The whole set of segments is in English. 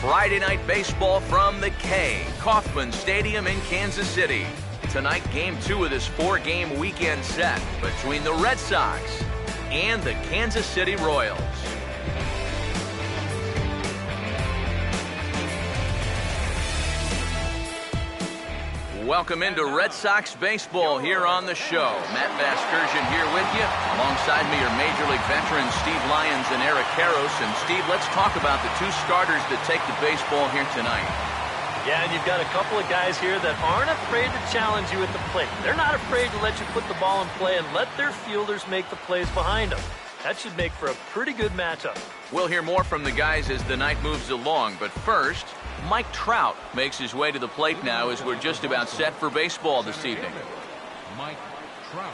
Friday Night Baseball from the K, Kauffman Stadium in Kansas City. Tonight, Game 2 of this 4-game weekend set between the Red Sox and the Kansas City Royals. Welcome into Red Sox baseball here on the show. Matt Vasgersian here with you. Alongside me are Major League veterans Steve Lyons and Eric Karros. And Steve, let's talk about the two starters that take the baseball here tonight. Yeah, and you've got a couple of guys here that aren't afraid to challenge you at the plate. They're not afraid to let you put the ball in play and let their fielders make the plays behind them. That should make for a pretty good matchup. We'll hear more from the guys as the night moves along. But first, Mike Trout makes his way to the plate now as we're just about set for baseball this evening. Mike Trout.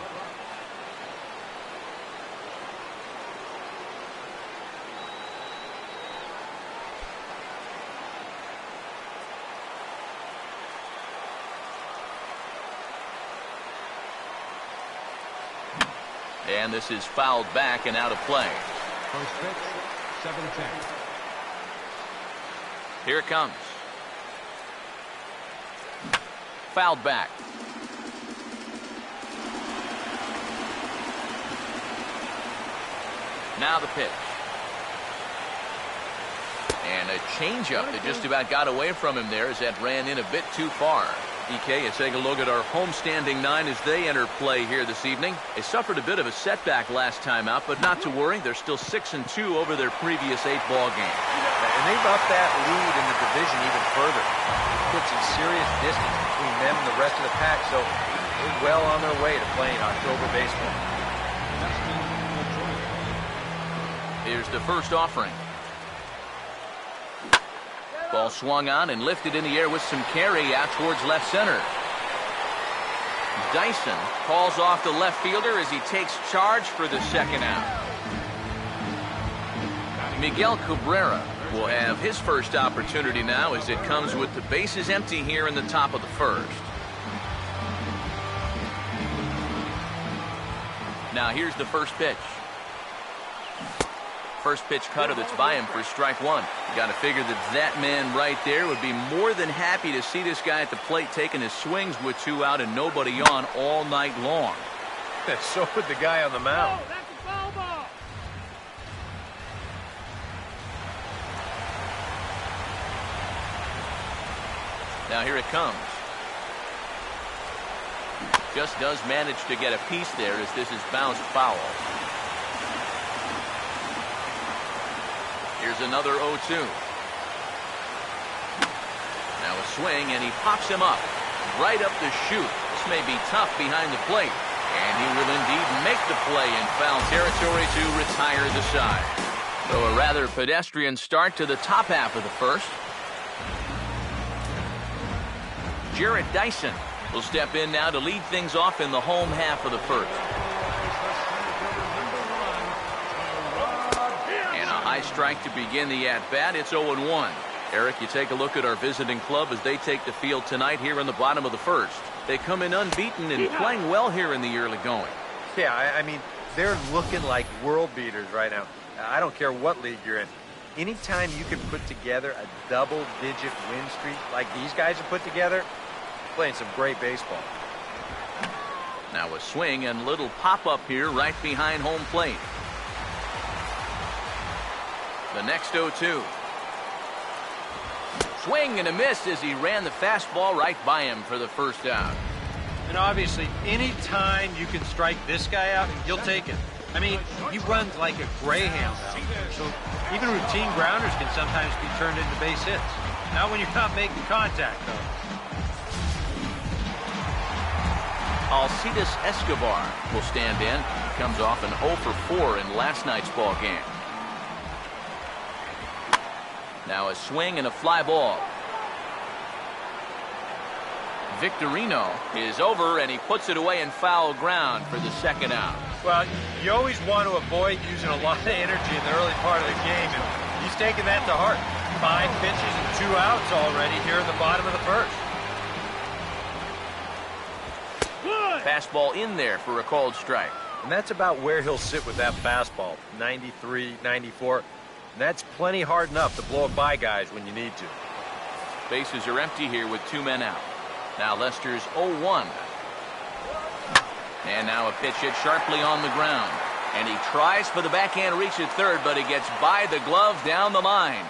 And this is fouled back and out of play. First pitch, 7-10. Here it comes. Fouled back. Now the pitch. And a changeup that just about got away from him there as that ran in a bit too far. EK, let's take a look at our homestanding 9 as they enter play here this evening. They suffered a bit of a setback last time out, but not to worry. They're still 6-2 over their previous 8 ball games. And they've upped that lead in the division even further. It puts some serious distance between them and the rest of the pack, so they're well on their way to playing October baseball. Here's the first offering. Ball swung on and lifted in the air with some carry out towards left center. Dyson calls off the left fielder as he takes charge for the second out. Miguel Cabrera will have his first opportunity now as it comes with the bases empty here in the top of the first. Now here's the first pitch. First pitch cutter that's by him for strike one. You got to figure that man right there would be more than happy to see this guy at the plate taking his swings with 2 out and nobody on all night long. So would the guy on the mound. Oh, that's a foul ball. Now here it comes. Just does manage to get a piece there as this is bounced foul. Here's another 0-2. Now a swing, and he pops him up. Right up the chute. This may be tough behind the plate. And he will indeed make the play in foul territory to retire the side. So a rather pedestrian start to the top half of the first. Jarrett Dyson will step in now to lead things off in the home half of the first. High strike to begin the at-bat. It's 0-1. Eric, you take a look at our visiting club as they take the field tonight here in the bottom of the first. They come in unbeaten and playing well here in the early going. Yeah, I mean, they're looking like world beaters right now. I don't care what league you're in. Anytime you can put together a double-digit win streak like these guys have put together, playing some great baseball. Now a swing and little pop-up here right behind home plate. The next 0-2. Swing and a miss as he ran the fastball right by him for the first out. And obviously, any time you can strike this guy out, you'll take it. I mean, he runs like a greyhound out there, so even routine grounders can sometimes be turned into base hits. Not when you're not making contact, though. Alcides Escobar will stand in. Comes off an 0 for 4 in last night's ball game. Now a swing and a fly ball. Victorino is over and he puts it away in foul ground for the second out. Well, you always want to avoid using a lot of energy in the early part of the game, and he's taking that to heart. 5 pitches and 2 outs already here in the bottom of the first. Fastball in there for a called strike. And that's about where he'll sit with that fastball. 93, 94. And that's plenty hard enough to blow it by guys when you need to. Bases are empty here with 2 men out. Now Lester's 0-1. And now a pitch hit sharply on the ground. And he tries for the backhand reach at third, but he gets by the glove down the line.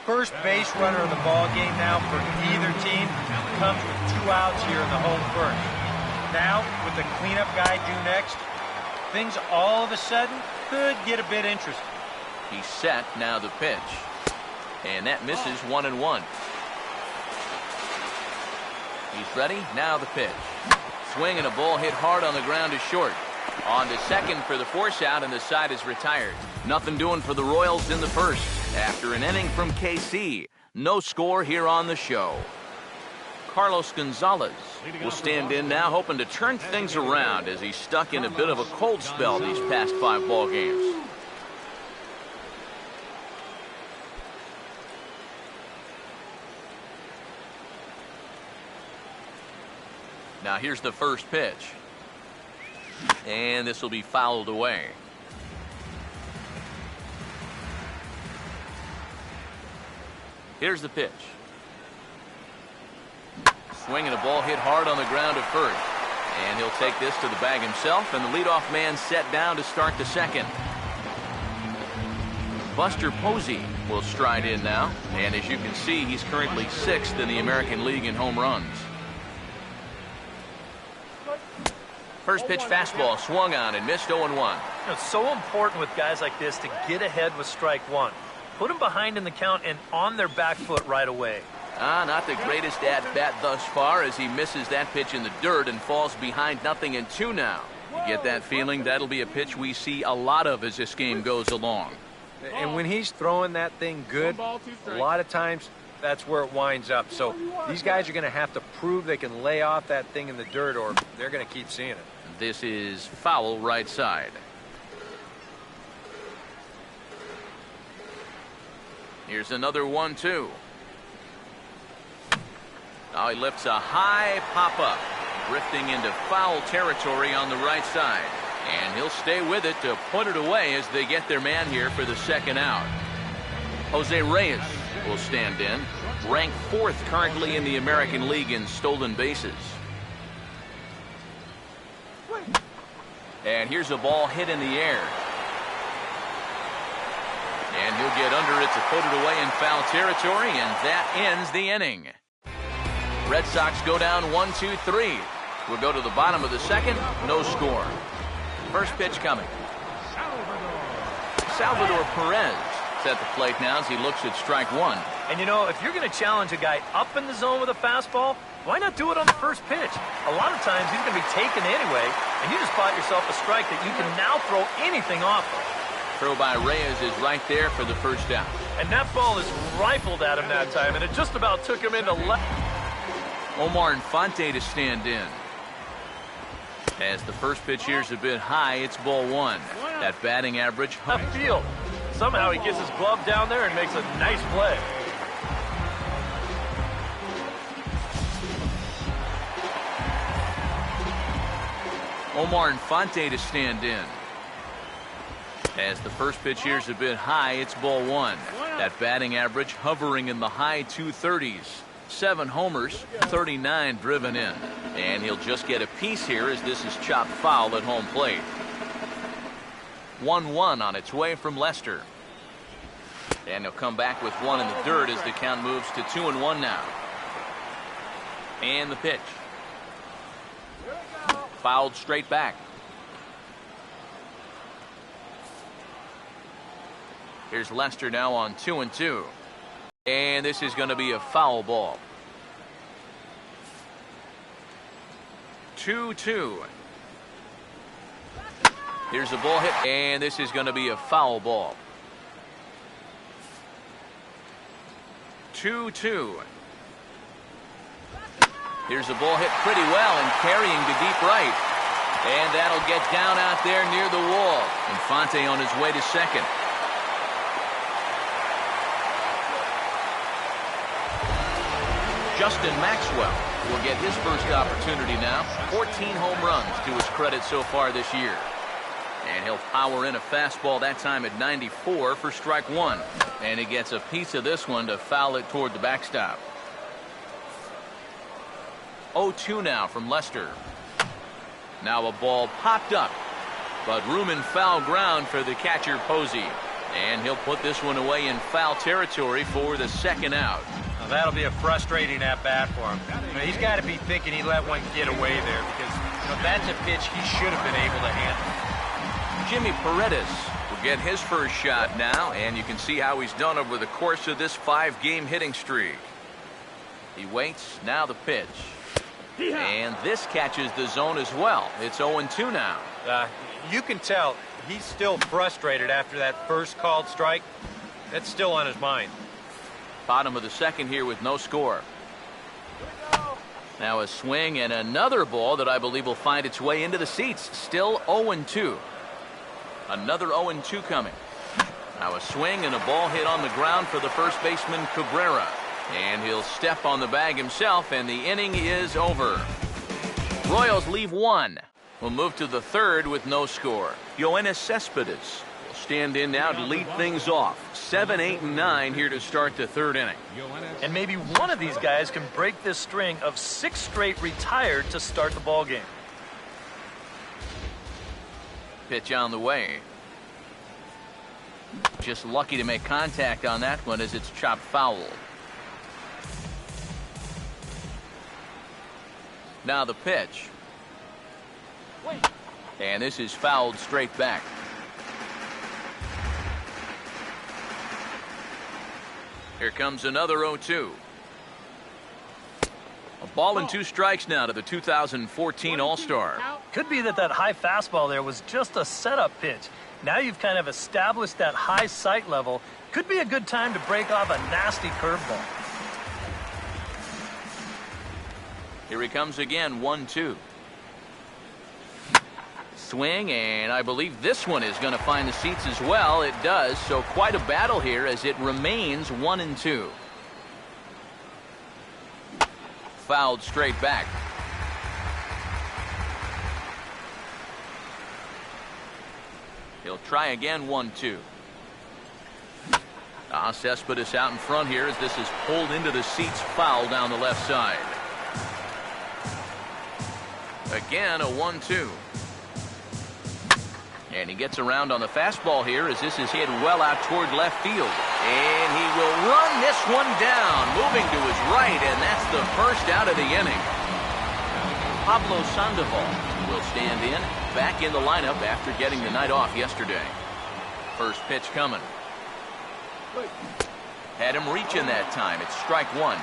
First base runner of the ball game now for either team comes with 2 outs here in the home first. Now, with the cleanup guy due next, things all of a sudden could get a bit interesting. He's set, now the pitch. And that misses 1-1. He's ready, now the pitch. Swing and a ball hit hard on the ground is short. On to second for the force out, and the side is retired. Nothing doing for the Royals in the first. After an inning from KC, no score here on the show. Carlos Gonzalez will stand in now, hoping to turn things around as he's stuck in a bit of a cold spell these past 5 ball games. Now here's the first pitch. And this will be fouled away. Here's the pitch. Swing and a ball hit hard on the ground at first. And he'll take this to the bag himself, and the leadoff man set down to start the second. Buster Posey will stride in now. And as you can see, he's currently 6th in the American League in home runs. First pitch fastball swung on and missed 0-1. It's so important with guys like this to get ahead with strike one. Put them behind in the count and on their back foot right away. Not the greatest at-bat thus far as he misses that pitch in the dirt and falls behind 0-2 now. You get that feeling that'll be a pitch we see a lot of as this game goes along. And when he's throwing that thing good, a lot of times that's where it winds up. So these guys are going to have to prove they can lay off that thing in the dirt, or they're going to keep seeing it. This is foul right side. Here's another 1-2. Now he lifts a high pop-up, drifting into foul territory on the right side. And he'll stay with it to put it away as they get their man here for the second out. Jose Reyes will stand in, ranked 4th currently in the American League in stolen bases. And here's a ball hit in the air. And he'll get under it to put it away in foul territory, and that ends the inning. Red Sox go down 1-2-3. We'll go to the bottom of the second, no score. First pitch coming. Salvador Perez at the plate now as he looks at strike one. And you know, if you're going to challenge a guy up in the zone with a fastball, why not do it on the first pitch? A lot of times he's going to be taken anyway, and you just bought yourself a strike that you can now throw anything off of. Throw by Reyes is right there for the first down. And that ball is rifled at him that time, and it just about took him into left. Omar Infante to stand in. As the first pitch here's a bit high, it's ball one. That batting average. Left field. Somehow he gets his glove down there and makes a nice play. Omar Infante to stand in. As the first pitch here's a bit high, it's ball one. That batting average hovering in the high 230s. 7 homers, 39 driven in. And he'll just get a piece here as this is chopped foul at home plate. 1-1 on its way from Lester. And he'll come back with one in the dirt as the count moves to 2-1 now. And the pitch. Fouled straight back. Here's Lester now on 2-2. And this is going to be a foul ball. 2-2. Here's a ball hit, and this is going to be a foul ball. 2-2. Here's a ball hit pretty well and carrying to deep right. And that'll get down out there near the wall. Infante on his way to second. Justin Maxwell will get his first opportunity now. 14 home runs to his credit so far this year. And he'll power in a fastball that time at 94 for strike one. And he gets a piece of this one to foul it toward the backstop. 0-2 now from Lester. Now a ball popped up, but room in foul ground for the catcher Posey. And he'll put this one away in foul territory for the second out. Now that'll be a frustrating at-bat for him. He's got to be thinking he let one get away there because that's a pitch he should have been able to handle. Jimmy Paredes will get his first shot now, and you can see how he's done over the course of this 5-game hitting streak. He waits, now the pitch. And this catches the zone as well. It's 0-2 now. You can tell he's still frustrated after that first called strike. That's still on his mind. Bottom of the second here with no score. Now a swing and another ball that I believe will find its way into the seats. Still 0-2. Another 0-2 coming. Now a swing and a ball hit on the ground for the first baseman Cabrera. And he'll step on the bag himself, and the inning is over. Royals leave one. We'll move to the third with no score. Yoenis Cespedes will stand in now to lead things off. 7, 8, and 9 here to start the third inning. And maybe one of these guys can break this string of 6 straight retired to start the ball game. Pitch on the way. Just lucky to make contact on that one as it's chopped foul. Now the pitch. And this is fouled straight back. Here comes another 0-2. A ball and 2 strikes now to the 2014 All-Star. Could be that high fastball there was just a setup pitch. Now you've kind of established that high sight level. Could be a good time to break off a nasty curveball. Here he comes again, 1-2. Swing, and I believe this one is going to find the seats as well. It does, so quite a battle here as it remains 1-2. Fouled straight back. He'll try again, 1-2. Cespedes out in front here as this is pulled into the seats, foul down the left side. Again, a 1-2. And he gets around on the fastball here as this is hit well out toward left field. And he will run this one down, moving to his right, and that's the first out of the inning. Pablo Sandoval will stand in, back in the lineup after getting the night off yesterday. First pitch coming. Had him reaching that time. It's strike one.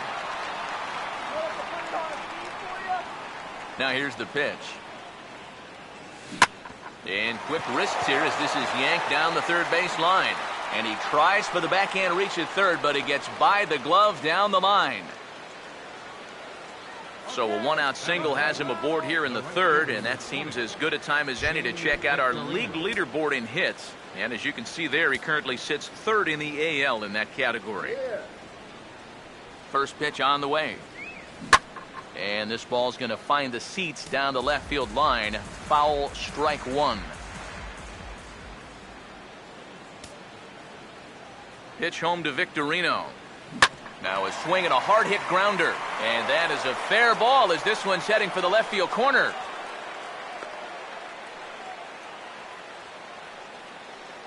Now here's the pitch. And quick wrists here as this is yanked down the third base line. And he tries for the backhand reach at third, but he gets by the glove down the line. So a one-out single has him aboard here in the third, and that seems as good a time as any to check out our league leaderboard in hits. And as you can see there, he currently sits third in the AL in that category. First pitch on the way. And this ball's going to find the seats down the left field line. Foul, strike one. Pitch home to Victorino. Now a swing and a hard hit grounder. And that is a fair ball as this one's heading for the left field corner.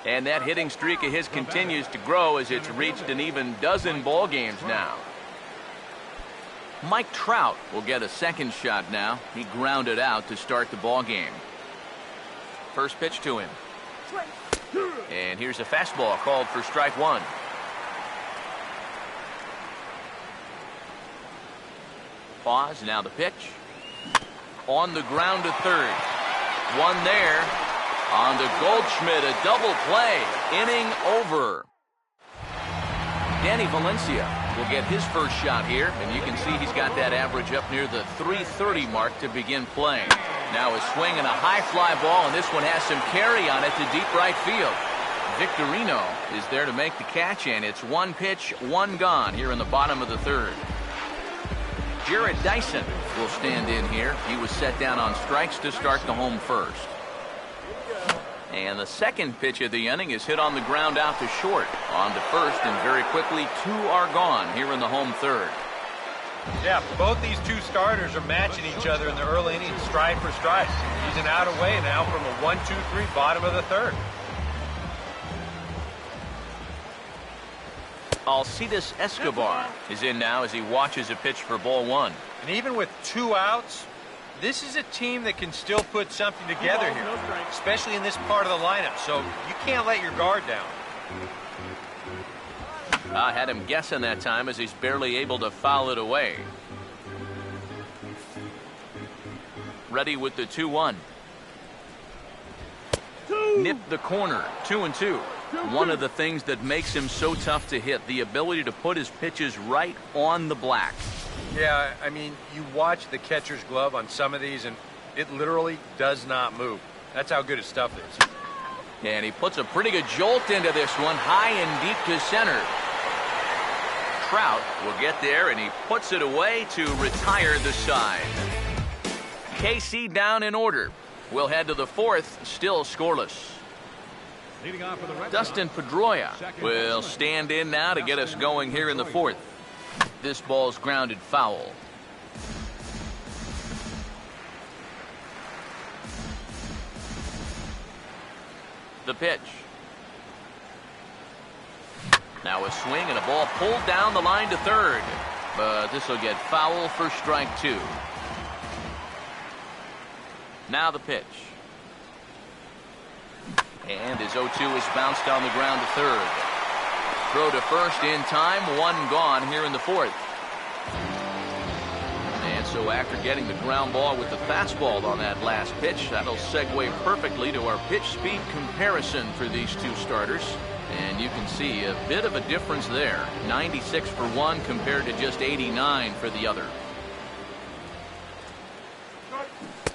And that hitting streak of his continues to grow as it's reached an even dozen ball games now. Mike Trout will get a second shot now. He grounded out to start the ball game. First pitch to him. And here's a fastball called for strike one. Pause, now the pitch. On the ground to third. One there. On to Goldschmidt, a double play. Inning over. Danny Valencia will get his first shot here, and you can see he's got that average up near the 330 mark to begin playing. Now a swing and a high fly ball, and this one has some carry on it to deep right field. Victorino is there to make the catch, and it's one pitch, one gone here in the bottom of the third. Jared Dyson will stand in here. He was set down on strikes to start the home first. And the second pitch of the inning is hit on the ground out to short. On to first, and very quickly 2 are gone here in the home third. Yeah, both these two starters are matching each other in the early innings, stride for stride. He's an out away now from a 1-2-3 bottom of the third. Alcides Escobar is in now as he watches a pitch for ball 1. And even with 2 outs, this is a team that can still put something together here, especially in this part of the lineup, so you can't let your guard down. I had him guessing that time as he's barely able to foul it away. Ready with the 2-1. Nip the corner, 2-2. One of the things that makes him so tough to hit, the ability to put his pitches right on the black. Yeah, I mean, you watch the catcher's glove on some of these, and it literally does not move. That's how good his stuff is. And he puts a pretty good jolt into this one, high and deep to center. Trout will get there, and he puts it away to retire the side. KC down in order. We'll head to the 4th, still scoreless. Leading off for the Red Dustin Sox, Pedroia second will baseman. stand in now to get us going here in the 4th. This ball's grounded foul. The pitch. Now a swing and a ball pulled down the line to third. But this will get foul for strike 2. Now the pitch. And his 0-2 is bounced on the ground to third. Throw to first in time, 1 gone here in the 4th. And so after getting the ground ball with the fastball on that last pitch, that'll segue perfectly to our pitch speed comparison for these two starters. And you can see a bit of a difference there. 96 for one compared to just 89 for the other.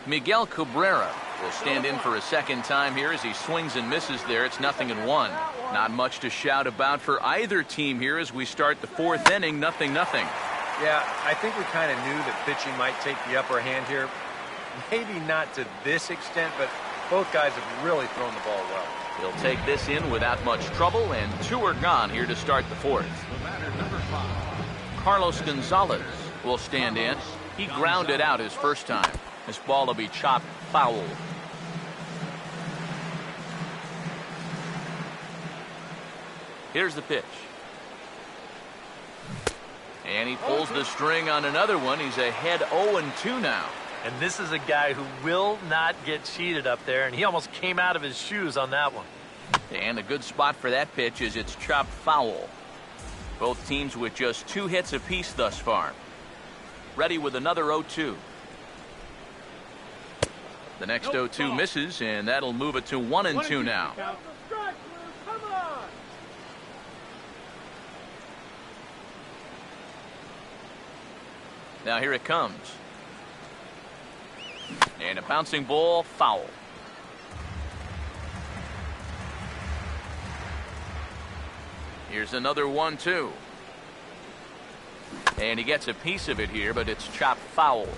Miguel Cabrera will stand in for a second time here as he swings and misses there. It's 0-1. Not much to shout about for either team here as we start the 4th inning. 0-0. Yeah, I think we kind of knew that pitching might take the upper hand here. Maybe not to this extent, but both guys have really thrown the ball well. He'll take this in without much trouble, and 2 are gone here to start the 4th. The batter, number 5. Carlos Gonzalez will stand in. He grounded out his first time. This ball will be chopped foul. Here's the pitch. And he pulls the string on another one. He's ahead 0-2 now. And this is a guy who will not get cheated up there, and he almost came out of his shoes on that one. And a good spot for that pitch is it's chopped foul. Both teams with just 2 hits apiece thus far. Ready with another 0-2. The next 0-2 misses, and that'll move it to 1-2 now. Now here it comes. And a bouncing ball, foul. Here's another 1-2. And he gets a piece of it here, but it's chopped foul.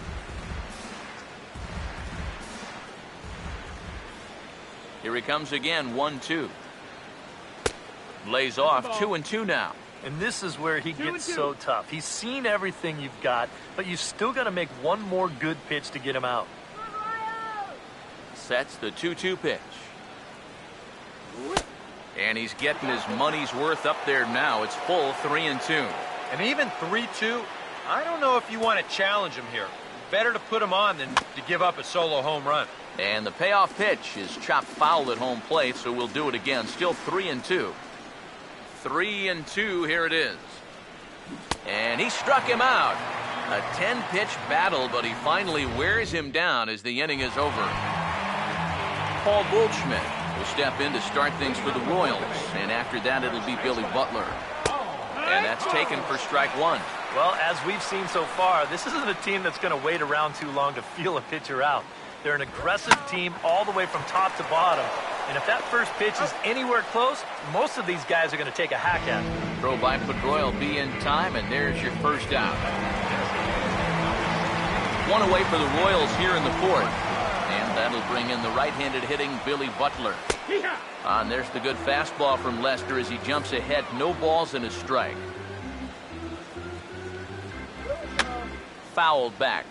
Here he comes again, 1-2. Lays off, 2-2 now. And this is where he gets so tough. He's seen everything you've got, but you still got to make one more good pitch to get him out. Sets the 2-2 pitch. And he's getting his money's worth up there now. It's full, 3-2. And even 3-2, I don't know if you want to challenge him here. Better to put him on than to give up a solo home run. And the payoff pitch is chopped foul at home plate, so we'll do it again. Still 3-2. 3-2, here it is. And he struck him out. A 10-pitch battle, but he finally wears him down as the inning is over. Paul Goldschmidt will step in to start things for the Royals, and after that it'll be Billy Butler. And that's taken for strike 1. Well, as we've seen so far, this isn't a team that's going to wait around too long to feel a pitcher out. They're an aggressive team all the way from top to bottom. And if that first pitch is anywhere close, most of these guys are going to take a hack at it. Throw by Pedroia will be in time, and there's your first out. 1 away for the Royals here in the 4th. And that'll bring in the right-handed hitting Billy Butler. And there's the good fastball from Lester as he jumps ahead. No balls and a strike. Fouled back.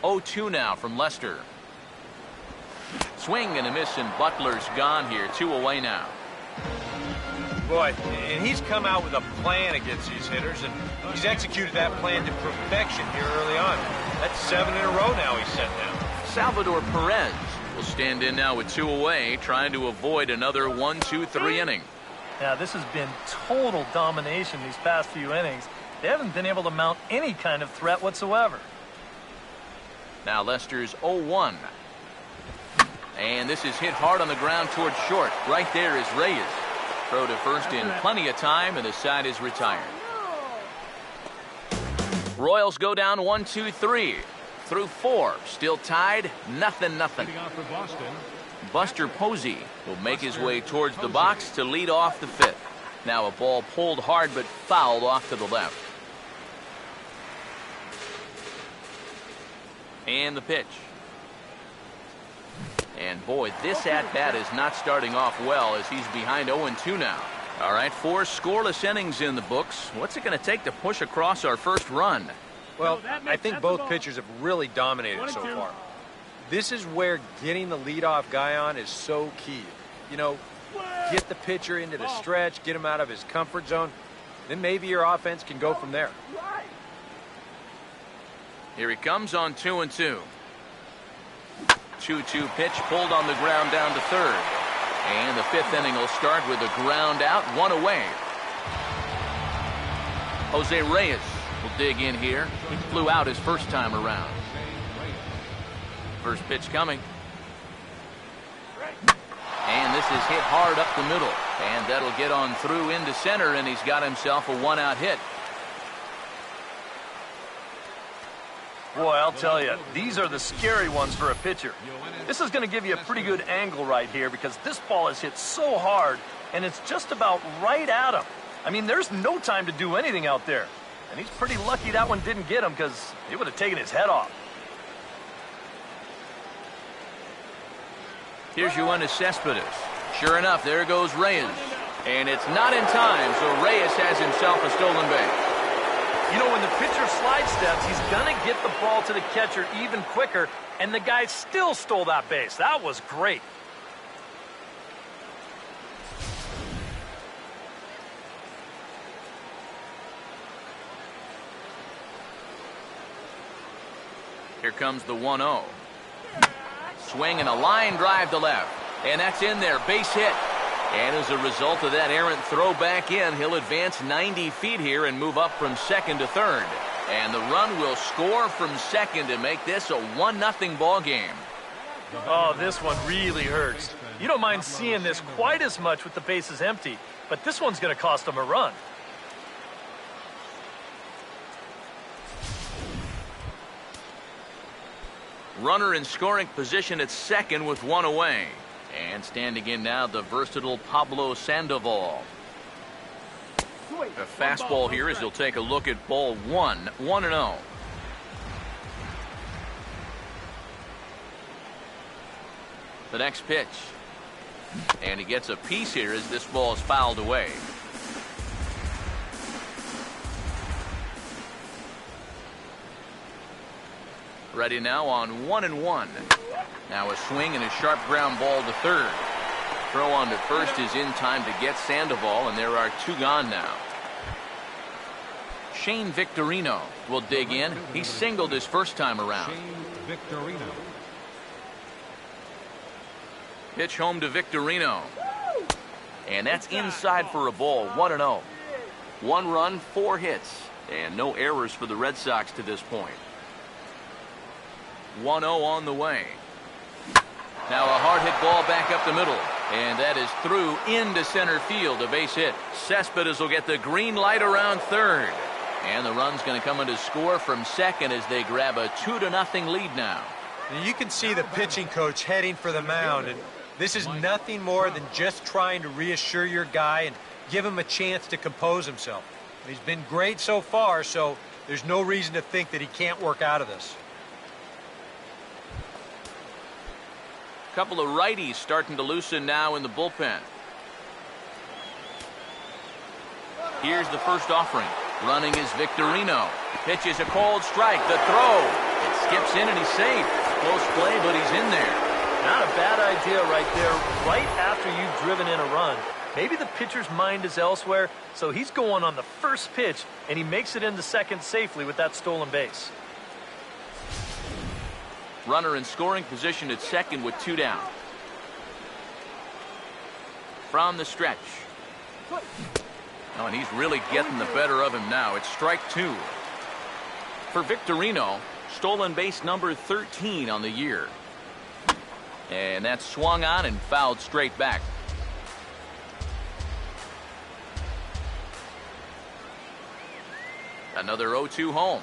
0-2 now from Lester. Swing and a miss, and Butler's gone here. 2 away now. Boy, and he's come out with a plan against these hitters, and he's executed that plan to perfection here early on. That's 7 in a row now he's set down. Salvador Perez will stand in now with 2 away, trying to avoid another 1-2-3 inning. Yeah, this has been total domination these past few innings. They haven't been able to mount any kind of threat whatsoever. Now Lester's 0-1. And this is hit hard on the ground towards short. Right there is Reyes. Throw to first in plenty of time, and the side is retired. Royals go down 1-2-3 through 4. Still tied, 0-0. Leading off for Boston. Buster Posey will make his way towards the box to lead off the 5th. Now a ball pulled hard but fouled off to the left. And the pitch. And boy, this at-bat is not starting off well as he's behind 0-2 now. All right, 4 scoreless innings in the books. What's it going to take to push across our first run? Well, I think both pitchers have really dominated so far. This is where getting the leadoff guy on is so key. You know, get the pitcher into the stretch, get him out of his comfort zone, then maybe your offense can go from there. Here he comes on 2-2. 2-2 pitch pulled on the ground down to third. And the 5th inning will start with a ground out, 1 away. Jose Reyes will dig in here. He flew out his first time around. First pitch coming. And this is hit hard up the middle. And that'll get on through into center, and he's got himself a 1-out hit. Boy, I'll tell you, these are the scary ones for a pitcher. This is going to give you a pretty good angle right here because this ball is hit so hard, and it's just about right at him. I mean, there's no time to do anything out there. And he's pretty lucky that one didn't get him because it would have taken his head off. Here's Yoenis Cespedes. Sure enough, there goes Reyes. And it's not in time, so Reyes has himself a stolen base. You know, when the pitcher slide steps, he's going to get the ball to the catcher even quicker, and the guy still stole that base. That was great. Here comes the 1-0. Swing and a line drive to left. And that's in there, base hit. And as a result of that errant throw back in, he'll advance 90 feet here and move up from second to third. And the run will score from second to make this a 1-0 ball game. Oh, this one really hurts. You don't mind seeing this quite as much with the bases empty, but this one's going to cost him a run. Runner in scoring position at second with 1 away. And standing in now, the versatile Pablo Sandoval. A fastball here as he'll take a look at ball 1, 1-0. The next pitch. And he gets a piece here as this ball is fouled away. Ready now on 1-1. Now a swing and a sharp ground ball to third. Throw on to first is in time to get Sandoval, and there are 2 gone now. Shane Victorino will dig in. He singled his first time around. Victorino. Pitch home to Victorino. And that's inside for a ball, 1-0. 1 run, 4 hits, and no errors for the Red Sox to this point. 1-0 on the way. Now a hard hit ball back up the middle, and that is through into center field, a base hit. Cespedes will get the green light around third, and the run's going to come in to score from second as they grab a 2-0 lead now. And you can see the pitching coach heading for the mound, and this is nothing more than just trying to reassure your guy and give him a chance to compose himself. And he's been great so far, so there's no reason to think that he can't work out of this. Couple of righties starting to loosen now in the bullpen. Here's the first offering. Running is Victorino. Pitch is a cold strike. The throw. It skips in and he's safe. Close play, but he's in there. Not a bad idea right there, right after you've driven in a run. Maybe the pitcher's mind is elsewhere, so he's going on the first pitch, and he makes it into second safely with that stolen base. Runner in scoring position at second with 2 down. From the stretch. Oh, and he's really getting the better of him now. It's strike 2. For Victorino, stolen base number 13 on the year. And that's swung on and fouled straight back. Another 0-2 home.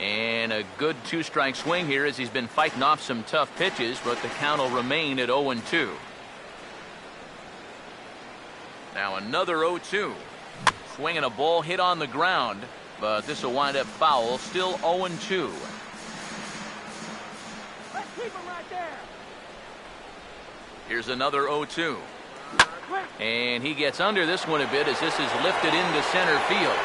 And a good 2-strike swing here as he's been fighting off some tough pitches, but the count will remain at 0-2. Now another 0-2. Swinging a ball hit on the ground, but this will wind up foul. Still 0-2. Let's keep him right there. Here's another 0-2. And he gets under this one a bit as this is lifted into center field.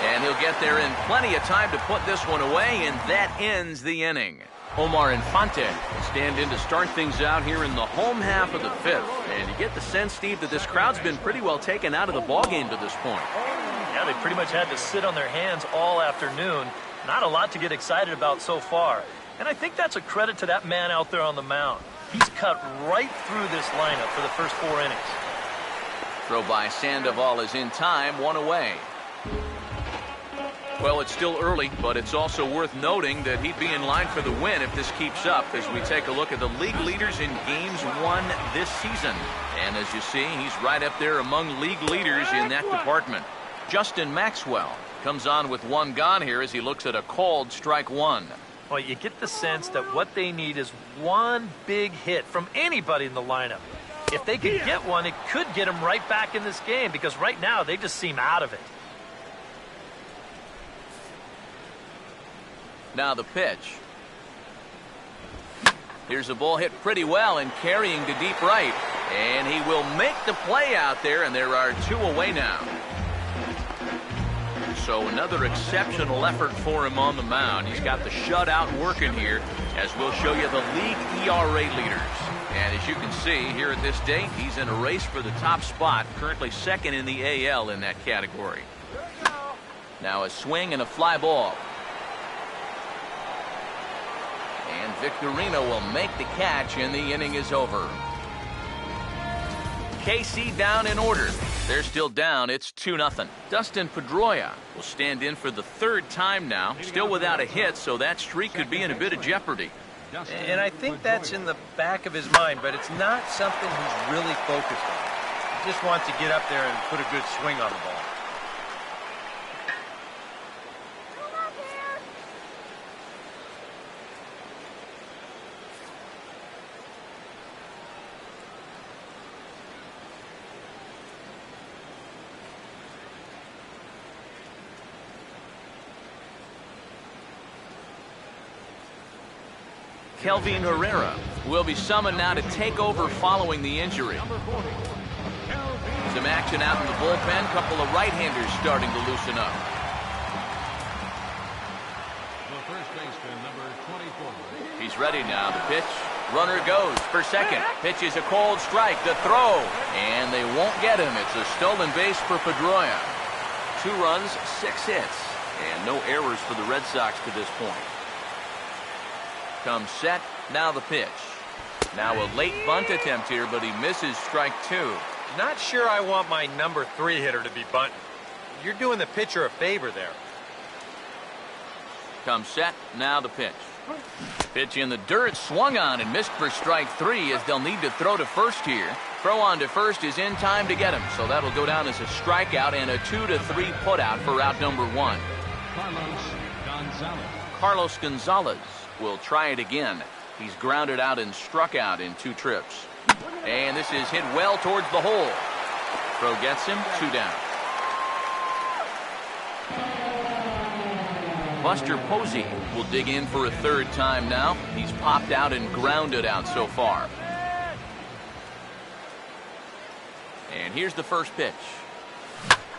And he'll get there in plenty of time to put this one away, and that ends the inning. Omar Infante will stand in to start things out here in the home half of the 5th. And you get the sense, Steve, that this crowd's been pretty well taken out of the ballgame to this point. Yeah, they pretty much had to sit on their hands all afternoon. Not a lot to get excited about so far. And I think that's a credit to that man out there on the mound. He's cut right through this lineup for the first 4 innings. Throw by Sandoval is in time, 1 away. Well, it's still early, but it's also worth noting that he'd be in line for the win if this keeps up as we take a look at the league leaders in games won this season. And as you see, he's right up there among league leaders in that department. Justin Maxwell comes on with 1 gone here as he looks at a called strike 1. Well, you get the sense that what they need is 1 big hit from anybody in the lineup. If they could get one, it could get them right back in this game because right now they just seem out of it. Now the pitch. Here's a ball hit pretty well and carrying to deep right. And he will make the play out there, and there are 2 away now. So another exceptional effort for him on the mound. He's got the shutout working here as we'll show you the league ERA leaders. And as you can see here at this date, he's in a race for the top spot, currently second in the AL in that category. Now a swing and a fly ball. And Victorino will make the catch, and the inning is over. KC down in order. They're still down. It's 2-0. Dustin Pedroia will stand in for the 3rd time now. Still without a hit, so that streak could be in a bit of jeopardy. And I think that's in the back of his mind, but it's not something he's really focused on. He just wants to get up there and put a good swing on the ball. Kelvin Herrera will be summoned now to take over following the injury. Some action out in the bullpen. Couple of right-handers starting to loosen up. The first baseman, number 24. He's ready now. The pitch. Runner goes for second. Pitch is a cold strike. The throw. And they won't get him. It's a stolen base for Pedroia. 2 runs, 6 hits. And no errors for the Red Sox to this point. Comes set. Now the pitch. Now a late bunt attempt here, but he misses strike 2. Not sure I want my number 3 hitter to be bunting. You're doing the pitcher a favor there. Comes set. Now the pitch. Pitch in the dirt, swung on and missed for strike 3 as they'll need to throw to first here. Throw on to first is in time to get him, so that'll go down as a strikeout and a 2-3 putout for out number 1. Carlos Gonzalez will try it again. He's grounded out and struck out in 2 trips. And this is hit well towards the hole. Throw gets him, 2 down. Buster Posey will dig in for a third time now. He's popped out and grounded out so far. And here's the first pitch.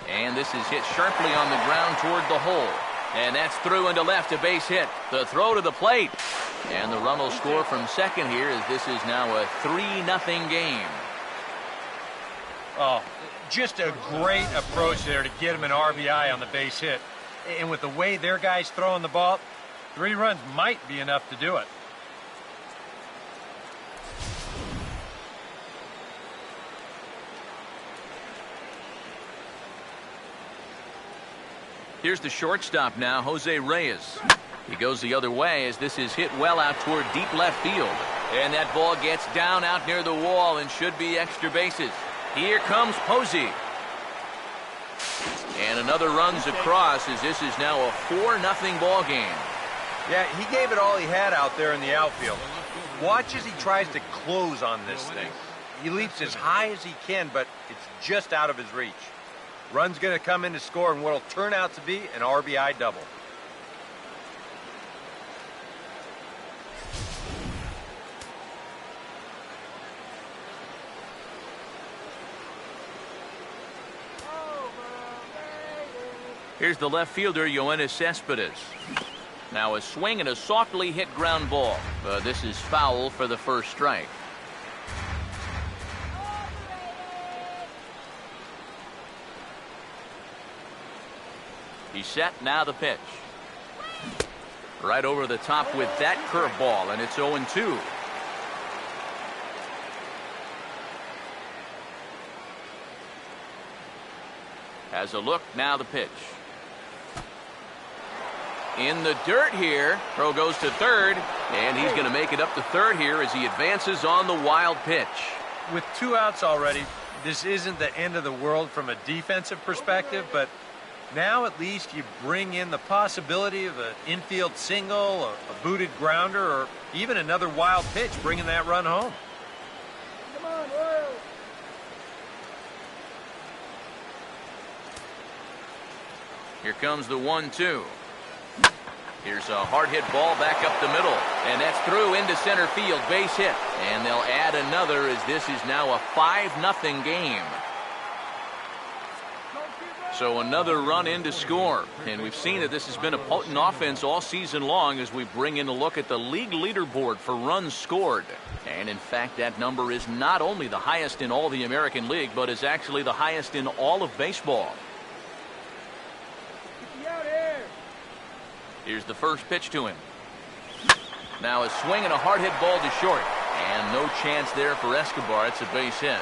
And this is hit sharply on the ground toward the hole. And that's through into left, a base hit. The throw to the plate. And the run will score from second here as this is now a 3-0 game. Oh, just a great approach there to get him an RBI on the base hit. And with the way their guys throwing the ball, 3 runs might be enough to do it. Here's the shortstop now, Jose Reyes. He goes the other way as this is hit well out toward deep left field. And that ball gets down out near the wall and should be extra bases. Here comes Posey. And another runs across as this is now a 4-0 ball game. Yeah, he gave it all he had out there in the outfield. Watch as he tries to close on this thing. He leaps as high as he can, but it's just out of his reach. Run's going to come in to score in what will turn out to be an RBI double. Here's the left fielder, Yoenis Cespedes. Now a swing and a softly hit ground ball. This is foul for the first strike. He's set, now the pitch. Right over the top with that curveball, and it's 0-2. Has a look, now the pitch. In the dirt here. Throw goes to third, and he's going to make it up to third here as he advances on the wild pitch. With 2 outs already, this isn't the end of the world from a defensive perspective, but now at least you bring in the possibility of an infield single, a booted grounder, or even another wild pitch bringing that run home. Come on, Royals. Here comes the 1-2. Here's a hard hit ball back up the middle, and that's through into center field, base hit. And they'll add another as this is now a 5-0 game. So another run in to score, and we've seen that this has been a potent offense all season long as we bring in a look at the league leaderboard for runs scored. And in fact, that number is not only the highest in all the American League, but is actually the highest in all of baseball. Here's the first pitch to him. Now a swing and a hard hit ball to short, and no chance there for Escobar. It's a base hit.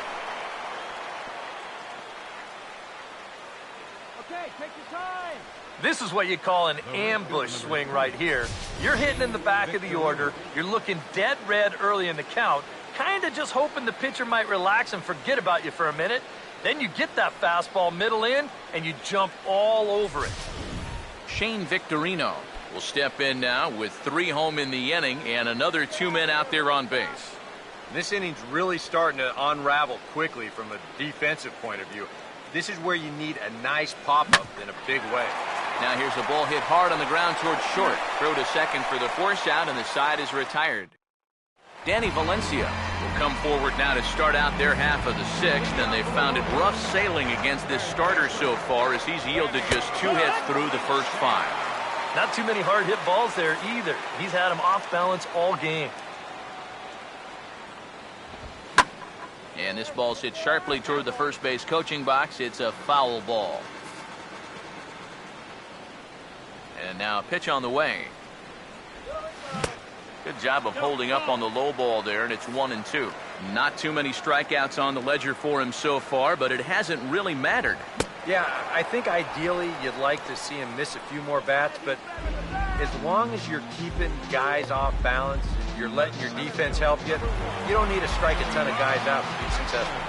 This is what you call an ambush swing right here. You're hitting in the back of the order. You're looking dead red early in the count, kind of just hoping the pitcher might relax and forget about you for a minute. Then you get that fastball middle in, and you jump all over it. Shane Victorino will step in now with 3 home in the inning and another 2 men out there on base. This inning's really starting to unravel quickly from a defensive point of view. This is where you need a nice pop-up in a big way. Now here's a ball hit hard on the ground towards short. Throw to second for the force out, and the side is retired. Danny Valencia will come forward now to start out their half of the 6th, and they've found it rough sailing against this starter so far as he's yielded just 2 hits through the first 5. Not too many hard hit balls there either. He's had them off balance all game. And this ball's hit sharply toward the first base coaching box. It's a foul ball. And now a pitch on the way. Good job of holding up on the low ball there, and it's 1-2. Not too many strikeouts on the ledger for him so far, but it hasn't really mattered. Yeah, I think ideally you'd like to see him miss a few more bats, but as long as you're keeping guys off balance and you're letting your defense help you, you don't need to strike a ton of guys out to be successful.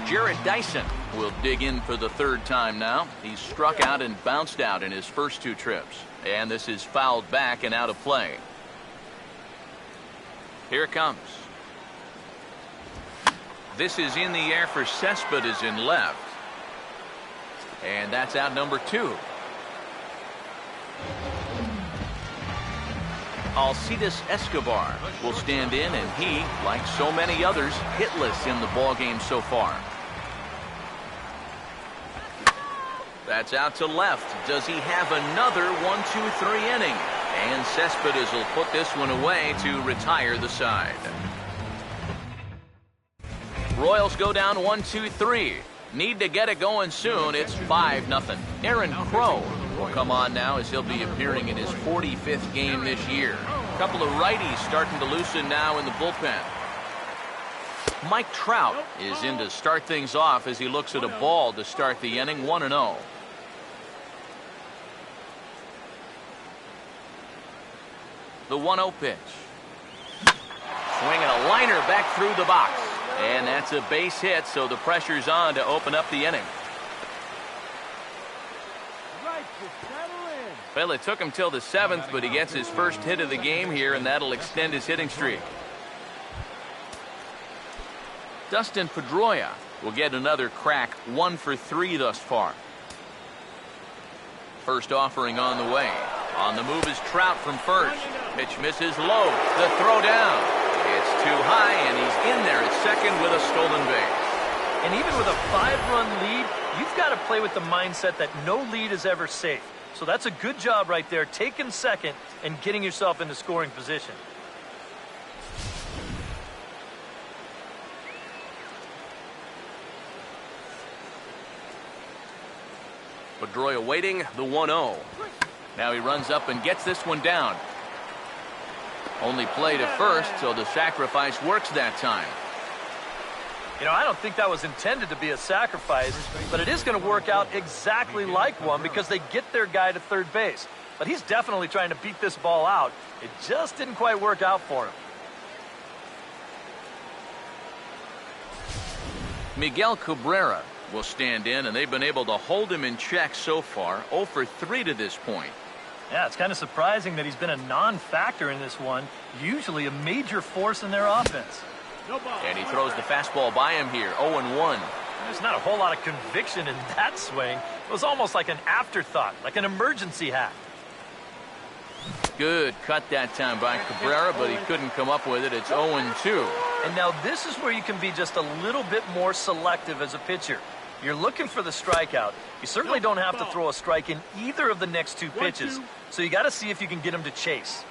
Jarrett Dyson will dig in for the 3rd time now. He's struck out and bounced out in his first 2 trips. And this is fouled back and out of play. Here it comes. This is in the air for Cespedes in left. And that's out number 2. Alcides Escobar will stand in, and he, like so many others, hitless in the ballgame so far. That's out to left. Does he have another 1-2-3 inning? And Cespedes will put this one away to retire the side. Royals go down 1-2-3. Need to get it going soon. It's 5-0. Aaron Crow will come on now as he'll be appearing in his 45th game this year. A couple of righties starting to loosen now in the bullpen. Mike Trout is in to start things off as he looks at a ball to start the inning. 1-0. The 1-0 pitch. Swinging a liner back through the box. And that's a base hit, so the pressure's on to open up the inning. Well, it took him till the 7th, but he gets his first hit of the game here, and that'll extend his hitting streak. Dustin Pedroia will get another crack, 1 for 3 thus far. First offering on the way. On the move is Trout from first. Pitch misses low. The throw down. It's too high, and he's in there at second with a stolen base. And even with a 5-run lead, you've got to play with the mindset that no lead is ever safe. So that's a good job right there, taking second and getting yourself into scoring position. Pedroia waiting, the 1-0. Now he runs up and gets this one down. Only play to first, so the sacrifice works that time. You know, I don't think that was intended to be a sacrifice, but it is going to work out exactly like one because they get their guy to third base. But he's definitely trying to beat this ball out. It just didn't quite work out for him. Miguel Cabrera will stand in, and they've been able to hold him in check so far. 0 for 3 to this point. Yeah, it's kind of surprising that he's been a non-factor in this one. Usually a major force in their offense. And he throws the fastball by him here. 0-1. There's not a whole lot of conviction in that swing. It was almost like an afterthought, like an emergency hack. Good cut that time by Cabrera, but he couldn't come up with it. It's 0-2. And now this is where you can be just a little bit more selective as a pitcher. You're looking for the strikeout. You certainly don't have to throw a strike in either of the next 2 pitches. So you got to see if you can get him to chase.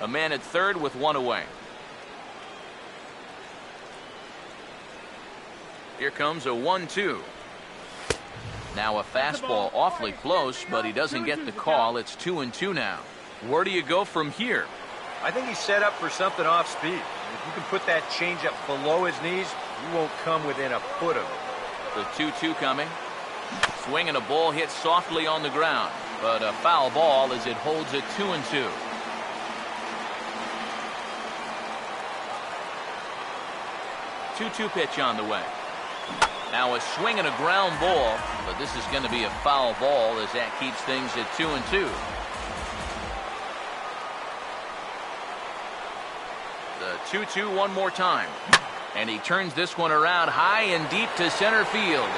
A man at third with 1 away. Here comes a 1-2. Now a fastball awfully close, but he doesn't get the call. It's 2-2 now. Where do you go from here? I think he's set up for something off speed. If you can put that changeup below his knees, you won't come within a foot of it. The 2-2 coming. Swinging a ball hit softly on the ground, but a foul ball as it holds it 2-2. Two-two pitch on the way. Now a swing and a ground ball, but this is going to be a foul ball as that keeps things at 2-2. The 2-2 one more time. And he turns this one around high and deep to center field.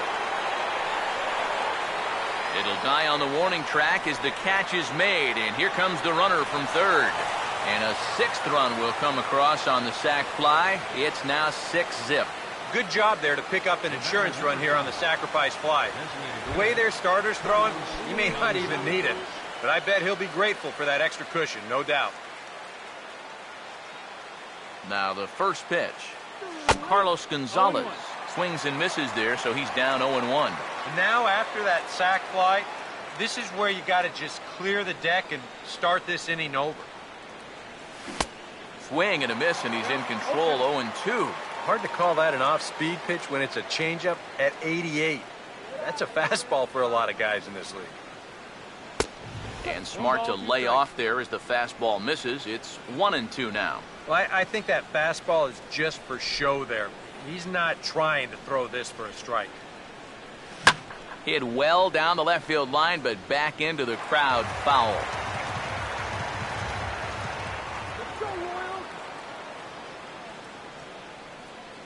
It'll die on the warning track as the catch is made, and here comes the runner from third. And a 6th run will come across on the sac fly. It's now 6-zip. Good job there to pick up an insurance run here on the sacrifice fly. The way their starter's throwing, he may not even need it. But I bet he'll be grateful for that extra cushion, no doubt. Now the first pitch. Carlos Gonzalez swings and misses there, so he's down 0-1. And now after that sac fly, this is where you got to just clear the deck and start this inning over. Swing and a miss, and he's in control. 0-2. Hard to call that an off-speed pitch when it's a changeup at 88. That's a fastball for a lot of guys in this league. And smart to lay off there as the fastball misses. It's 1-2 now. Well, I think that fastball is just for show there. He's not trying to throw this for a strike. Hit well down the left field line, but back into the crowd, foul.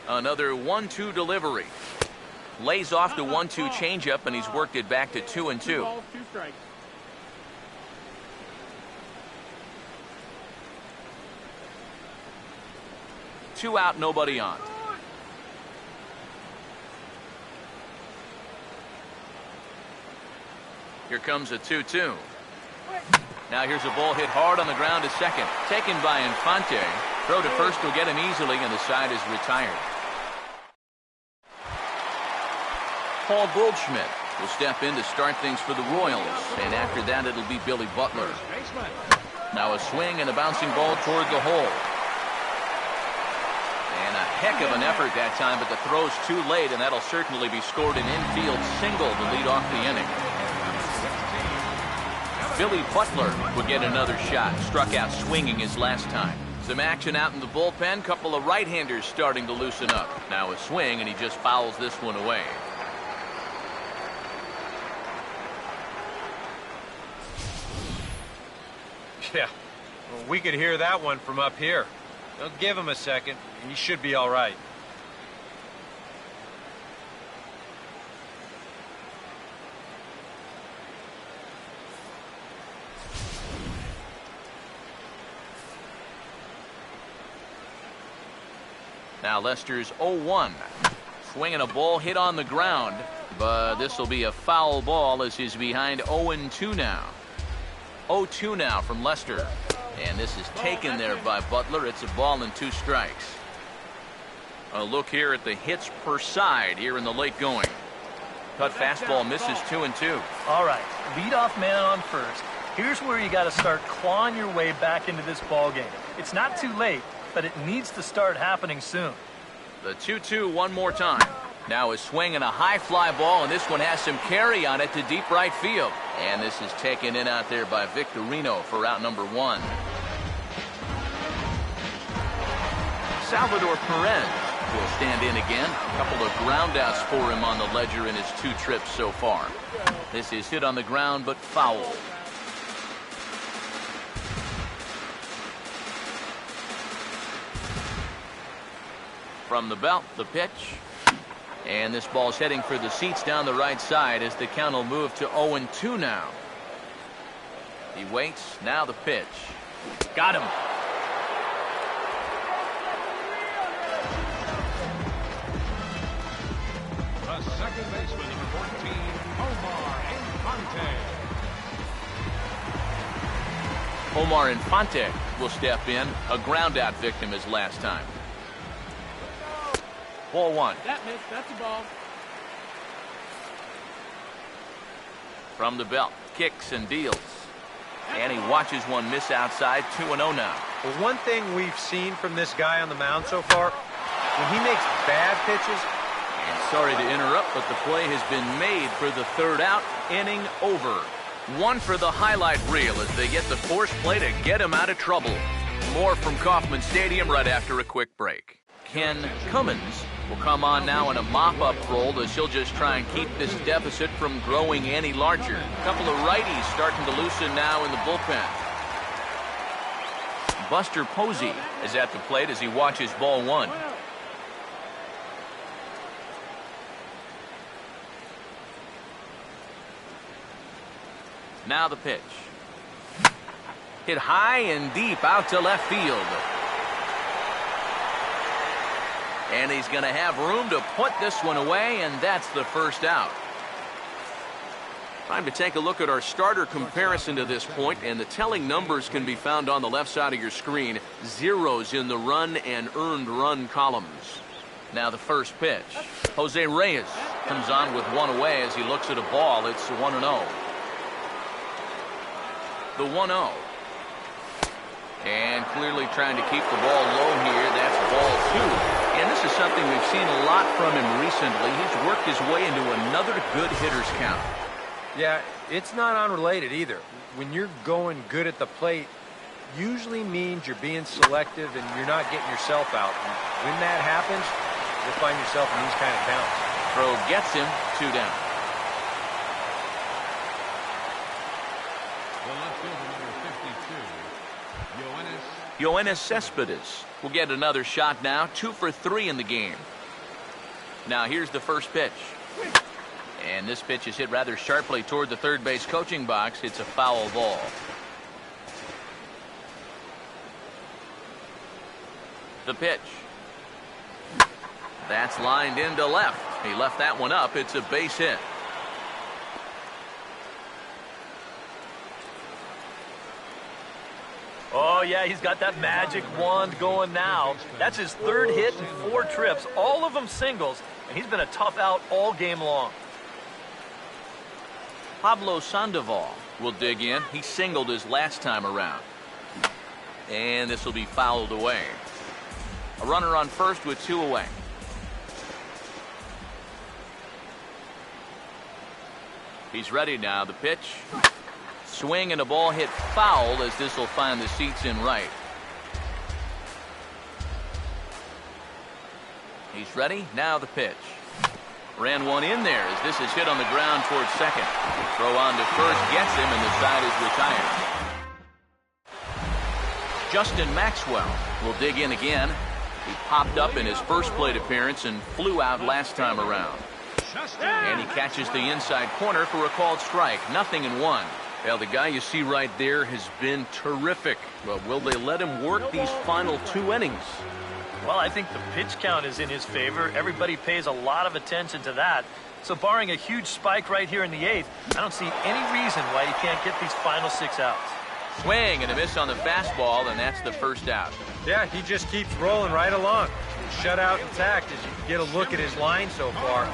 Another 1-2 delivery. Lays off the 1-2 changeup, and he's worked it back to 2-2. 2 balls, 2 strikes. Two out, nobody on. Here comes a 2-2. Now here's a ball hit hard on the ground to second. Taken by Infante. Throw to first will get him easily, and the side is retired. Paul Goldschmidt will step in to start things for the Royals. And after that, it'll be Billy Butler. Now a swing and a bouncing ball toward the hole. And a heck of an effort that time, but the throw's too late, and that'll certainly be scored an infield single to lead off the inning. Billy Butler would get another shot. Struck out swinging his last time. Some action out in the bullpen. Couple of right-handers starting to loosen up. Now a swing, and he just fouls this one away. Yeah, well, we could hear that one from up here. Don't give him a second. He should be all right. Now Lester's 0-1. Swinging a ball hit on the ground, but this will be a foul ball as he's behind 0-2 now. 0-2 now from Lester. And this is taken there by Butler. It's a ball and 2 strikes. A look here at the hits per side here in the late going. Cut fastball misses 2-2. All right, leadoff man on first. Here's where you got to start clawing your way back into this ball game. It's not too late, but it needs to start happening soon. The 2-2 one more time. Now a swing and a high fly ball, and this one has some carry on it to deep right field. And this is taken in out there by Victorino for out number 1. Salvador Perez will stand in again. A couple of ground outs for him on the ledger in his 2 trips so far. This is hit on the ground, but foul. From the belt, the pitch. And this ball's heading for the seats down the right side as the count will move to 0-2 now. He waits. Now the pitch. Got him. The second baseman, number 14, Omar Infante. Omar Infante will step in. A ground out victim his last time. Ball 1. That missed. That's a ball. From the belt. Kicks and deals. And he watches one miss outside. 2-0 now. Well, one thing we've seen from this guy on the mound so far, when he makes bad pitches. And sorry to interrupt, but the play has been made for the 3rd out. Inning over. 1 for the highlight reel as they get the force play to get him out of trouble. More from Kauffman Stadium right after a quick break. Ken Cummins will come on now in a mop-up role as he'll just try and keep this deficit from growing any larger. A couple of righties starting to loosen now in the bullpen. Buster Posey is at the plate as he watches ball 1. Now the pitch. Hit high and deep out to left field. And he's going to have room to put this one away, and that's the 1st out. Time to take a look at our starter comparison to this point, and the telling numbers can be found on the left side of your screen. Zeros in the run and earned run columns. Now the first pitch. Jose Reyes comes on with one away as he looks at a ball. It's 1-0. The 1-0. And clearly trying to keep the ball low here. That's ball 2. And this is something we've seen a lot from him recently. He's worked his way into another good hitter's count. Yeah, it's not unrelated either. When you're going good at the plate, usually means you're being selective and you're not getting yourself out. And when that happens, you'll find yourself in these kind of counts. Throw gets him, 2 down. The left fielder, number 52, Yoenis Cespedes will get another shot now. 2 for 3 in the game. Now here's the first pitch. And this pitch is hit rather sharply toward the third base coaching box. It's a foul ball. The pitch. That's lined into left. He left that one up. It's a base hit. Oh, yeah, he's got that magic wand going now. That's his third hit in 4 trips, all of them singles, and he's been a tough out all game long. Pablo Sandoval will dig in. He singled his last time around. And this will be fouled away. A runner on first with 2 away. He's ready now. The pitch. Swing and a ball hit foul as this will find the seats in right. He's ready. Now the pitch. Ran one in there as this is hit on the ground towards second. Throw on to first gets him and the side is retired. Justin Maxwell will dig in again. He popped up in his first plate appearance and flew out last time around. And he catches the inside corner for a called strike. 0-1. Well, the guy you see right there has been terrific. But will they let him work these final 2 innings? Well, I think the pitch count is in his favor. Everybody pays a lot of attention to that. So barring a huge spike right here in the 8th, I don't see any reason why he can't get these final 6 outs. Swing and a miss on the fastball, and that's the first out. Yeah, he just keeps rolling right along. Shut out intact as you can get a look at his line so far.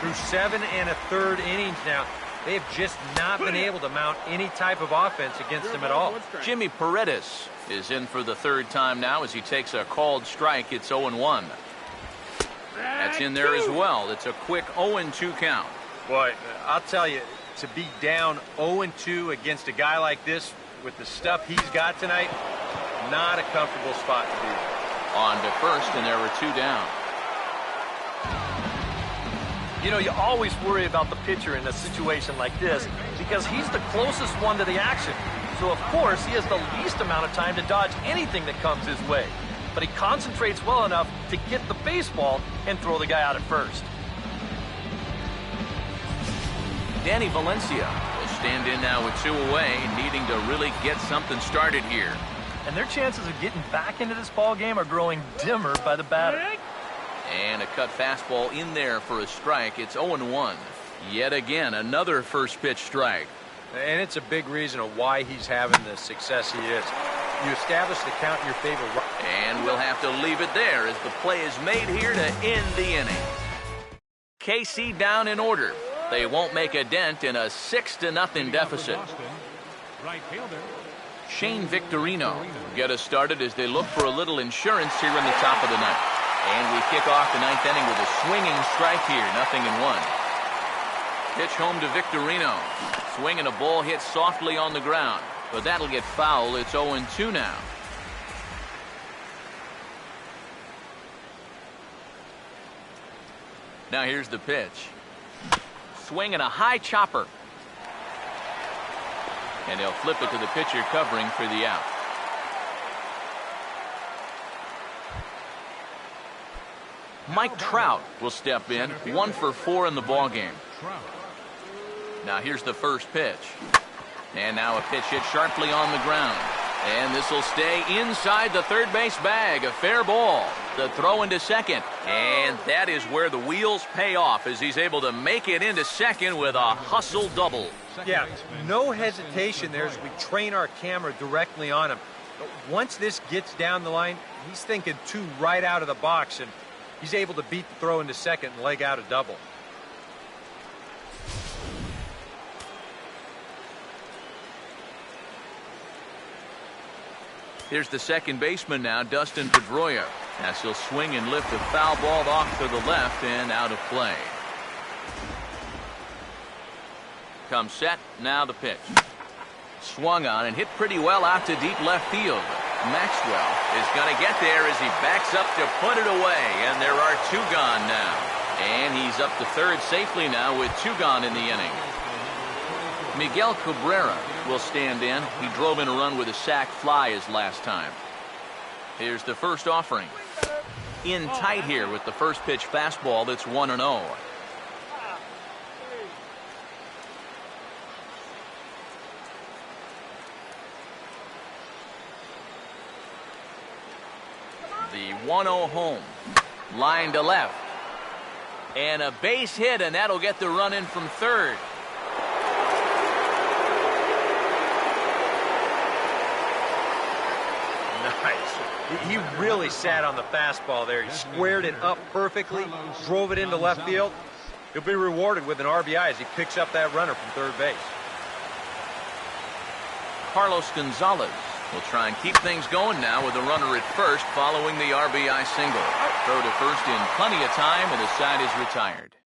Through 7 1/3 innings now, they have just not been able to mount any type of offense against him at all. Jimmy Paredes is in for the 3rd time now as he takes a called strike. It's 0-1. That's in there as well. It's a quick 0-2 count. Boy, I'll tell you, to be down 0-2 against a guy like this with the stuff he's got tonight, not a comfortable spot to be. On to first, and there were 2 down. You know, you always worry about the pitcher in a situation like this because he's the closest one to the action. So, of course, he has the least amount of time to dodge anything that comes his way. But he concentrates well enough to get the baseball and throw the guy out at first. Danny Valencia will stand in now with 2 away, needing to really get something started here. And their chances of getting back into this ball game are growing dimmer by the batter. And a cut fastball in there for a strike. It's 0-1. Yet again, another first pitch strike. And it's a big reason of why he's having the success he is. You establish the count in your favor. And we'll have to leave it there as the play is made here to end the inning. KC down in order. They won't make a dent in a 6-0 deficit. Right fielder. Shane Victorino get us started as they look for a little insurance here in the top of the ninth. And we kick off the 9th inning with a swinging strike here, 0-1. Pitch home to Victorino. Swing and a ball hit softly on the ground. But that'll get foul. It's 0-2 now. Now here's the pitch. Swing and a high chopper. And he'll flip it to the pitcher covering for the out. Mike Trout will step in, 1 for 4 in the ballgame. Now here's the first pitch. And now a pitch hit sharply on the ground. And this will stay inside the third base bag. A fair ball. The throw into second. And that is where the wheels pay off as he's able to make it into second with a hustle double. Yeah, no hesitation there as we train our camera directly on him. But once this gets down the line, he's thinking 2 right out of the box, and he's able to beat the throw into second and leg out a double. Here's the second baseman now, Dustin Pedroia, as he'll swing and lift the foul ball off to the left and out of play. Comes set, now the pitch. Swung on and hit pretty well out to deep left field. Maxwell is going to get there as he backs up to put it away, and there are 2 gone now. And he's up to third safely now with 2 gone in the inning. Miguel Cabrera will stand in. He drove in a run with a sac fly his last time. Here's the first offering. In tight here with the first pitch fastball that's 1-0. The 1-0 home. Line to left. And a base hit, and that'll get the run in from third. Nice. He really sat on the fastball there. He squared it up perfectly, drove it into left field. He'll be rewarded with an RBI as he picks up that runner from third base. Carlos Gonzalez will try and keep things going now with a runner at first following the RBI single. Throw to first in plenty of time, and the side is retired.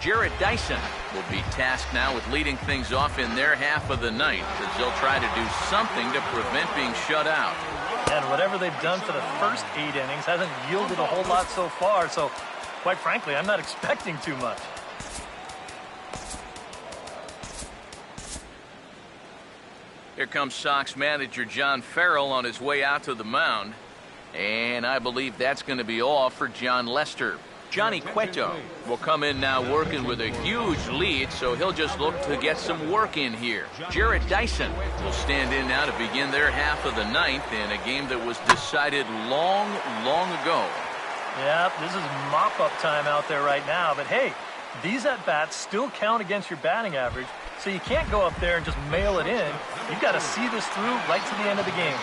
Jarrett Dyson will be tasked now with leading things off in their half of the ninth, as they'll try to do something to prevent being shut out. And whatever they've done for the first 8 innings hasn't yielded a whole lot so far, so quite frankly, I'm not expecting too much. Here comes Sox manager John Farrell on his way out to the mound. And I believe that's going to be all for John Lester. Johnny Cueto will come in now working with a huge lead, so he'll just look to get some work in here. Jarrett Dyson will stand in now to begin their half of the ninth in a game that was decided long ago. Yeah, this is mop-up time out there right now, but hey, these at-bats still count against your batting average, so you can't go up there and just mail it in. You've got to see this through right to the end of the game.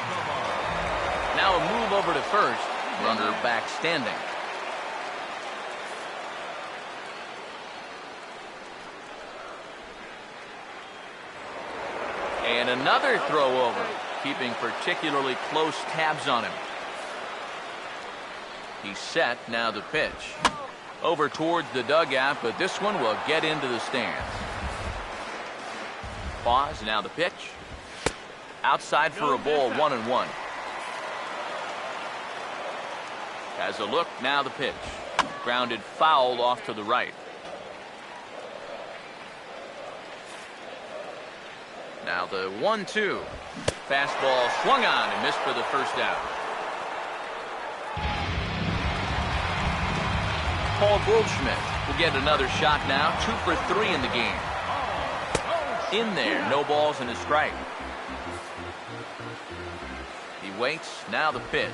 Now a move over to first, runner back standing. And another throw over, keeping particularly close tabs on him. He's set, now the pitch. Over towards the dugout, but this one will get into the stands. Pause, now the pitch. Outside for a ball, 1-1. Has a look, now the pitch. Grounded foul off to the right. Now the 1-2. Fastball swung on and missed for the first out. Paul Goldschmidt will get another shot now. 2 for 3 in the game. In there, no balls and a strike. He waits, now the pitch.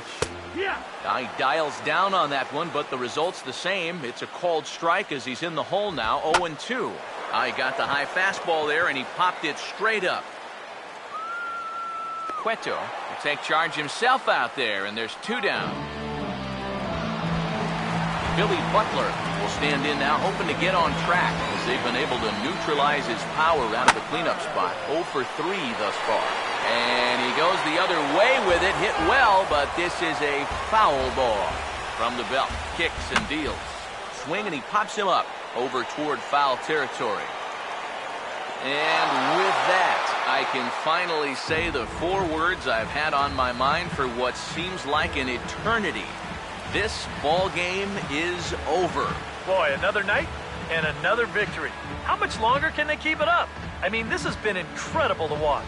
Now he dials down on that one, but the result's the same. It's a called strike as he's in the hole now, 0-2. He got the high fastball there, and he popped it straight up. Cueto will take charge himself out there, and there's 2 down. Billy Butler will stand in now, hoping to get on track, as they've been able to neutralize his power out of the cleanup spot. 0 for 3 thus far. And he goes the other way with it, hit well, but this is a foul ball. From the belt, kicks and deals. Swing, and he pops him up over toward foul territory. And with that, I can finally say the 4 words I've had on my mind for what seems like an eternity. This ball game is over. Boy, another night and another victory. How much longer can they keep it up? I mean, this has been incredible to watch.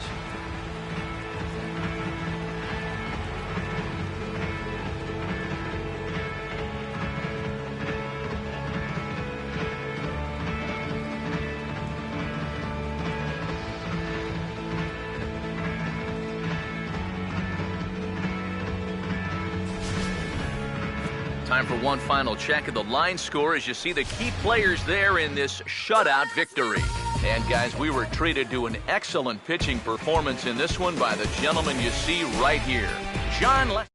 Time for one final check of the line score as you see the key players there in this shutout victory. And guys, we were treated to an excellent pitching performance in this one by the gentleman you see right here. John Lester.